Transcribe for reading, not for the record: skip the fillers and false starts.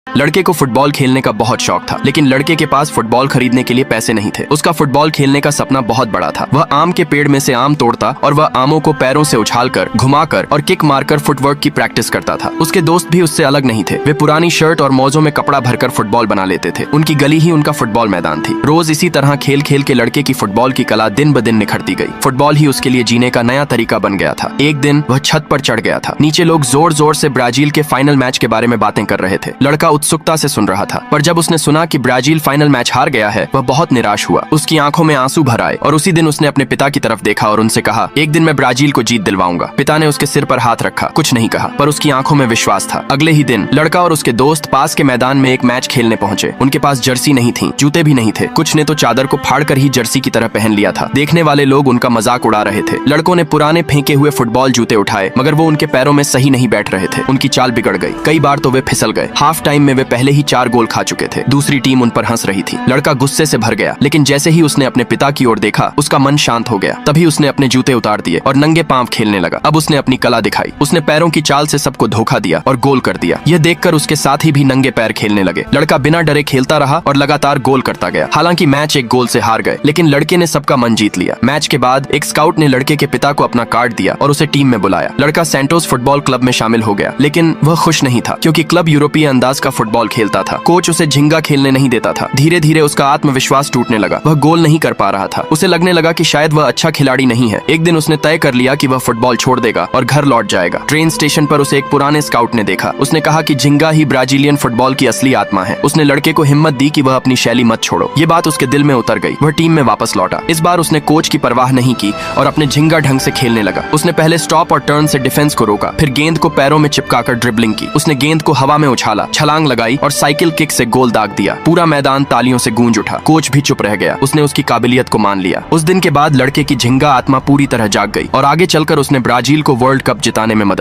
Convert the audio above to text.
लड़के को फुटबॉल खेलने का बहुत शौक था, लेकिन लड़के के पास फुटबॉल खरीदने के लिए पैसे नहीं थे। उसका फुटबॉल खेलने का सपना बहुत बड़ा था। वह आम के पेड़ में से आम तोड़ता और वह आमों को पैरों से उछालकर, घुमाकर और किक मारकर फुटवर्क की प्रैक्टिस करता था। उसके दोस्त भी उससे अलग नहीं थे। वे पुरानी शर्ट और मौजों में कपड़ा भरकर फुटबॉल बना लेते थे। उनकी गली ही उनका फुटबॉल मैदान थी। रोज इसी तरह खेल खेल के लड़के की फुटबॉल की कला दिन ब दिन निखरती गई। फुटबॉल ही उसके लिए जीने का नया तरीका बन गया था। एक दिन वह छत पर चढ़ गया था। नीचे लोग जोर जोर से ब्राजील के फाइनल मैच के बारे में बातें कर रहे थे। लड़का उत्सुकता से सुन रहा था, पर जब उसने सुना कि ब्राजील फाइनल मैच हार गया है, वह बहुत निराश हुआ। उसकी आंखों में आंसू भर आए और उसी दिन उसने अपने पिता की तरफ देखा और उनसे कहा, एक दिन मैं ब्राजील को जीत दिलवाऊंगा। पिता ने उसके सिर पर हाथ रखा, कुछ नहीं कहा, पर उसकी आंखों में विश्वास था। अगले ही दिन लड़का और उसके दोस्त पास के मैदान में एक मैच खेलने पहुंचे। उनके पास जर्सी नहीं थी, जूते भी नहीं थे। कुछ ने तो चादर को फाड़कर ही जर्सी की तरह पहन लिया था। देखने वाले लोग उनका मजाक उड़ा रहे थे। लड़कों ने पुराने फेंके हुए फुटबॉल जूते उठाए, मगर वो उनके पैरों में सही नहीं बैठ रहे थे। उनकी चाल बिगड़ गई। कई बार तो वे फिसल गए। हाफ टाइम में वे पहले ही 4 गोल खा चुके थे। दूसरी टीम उन पर हंस रही थी। लड़का गुस्से से भर गया, लेकिन जैसे ही उसने अपने पिता की ओर देखा, उसका मन शांत हो गया। तभी उसने अपने जूते उतार दिए और नंगे पांव खेलने लगा। अब उसने अपनी कला दिखाई। उसने पैरों की चाल से सबको धोखा दिया और गोल कर दिया। यह देखकर उसके साथी भी नंगे पैर खेलने लगे। लड़का बिना डरे खेलता रहा और लगातार गोल करता गया। हालांकि मैच एक गोल से हार गए, लेकिन लड़के ने सबका मन जीत लिया। मैच के बाद एक स्काउट ने लड़के के पिता को अपना कार्ड दिया और उसे टीम में बुलाया। लड़का सैंटोस फुटबॉल क्लब में शामिल हो गया, लेकिन वह खुश नहीं था, क्योंकि क्लब यूरोपीय अंदाज का फुटबॉल खेलता था। कोच उसे झिंगा खेलने नहीं देता था। धीरे धीरे उसका आत्मविश्वास टूटने लगा। वह गोल नहीं कर पा रहा था। उसे लगने लगा कि शायद वह अच्छा खिलाड़ी नहीं है। एक दिन उसने तय कर लिया कि वह फुटबॉल छोड़ देगा और घर लौट जाएगा। ट्रेन स्टेशन पर उसे एक पुराने स्काउट ने देखा। उसने कहा कि झिंगा ही ब्राजीलियन फुटबॉल की असली आत्मा है। उसने लड़के को हिम्मत दी कि वह अपनी शैली मत छोड़ो। ये बात उसके दिल में उतर गई। वह टीम में वापस लौटा। इस बार उसने कोच की परवाह नहीं की और अपने झिंगा ढंग से खेलने लगा। उसने पहले स्टॉप और टर्न से डिफेंस को रोका, फिर गेंद को पैरों में चिपकाकर ड्रिबलिंग की। उसने गेंद को हवा में उछाला, छलांग लगाई और साइकिल किक से गोल दाग दिया। पूरा मैदान तालियों से गूंज उठा। कोच भी चुप रह गया। उसने उसकी काबिलियत को मान लिया। उस दिन के बाद लड़के की झिंगा आत्मा पूरी तरह जाग गई और आगे चलकर उसने ब्राजील को वर्ल्ड कप जिताने में मदद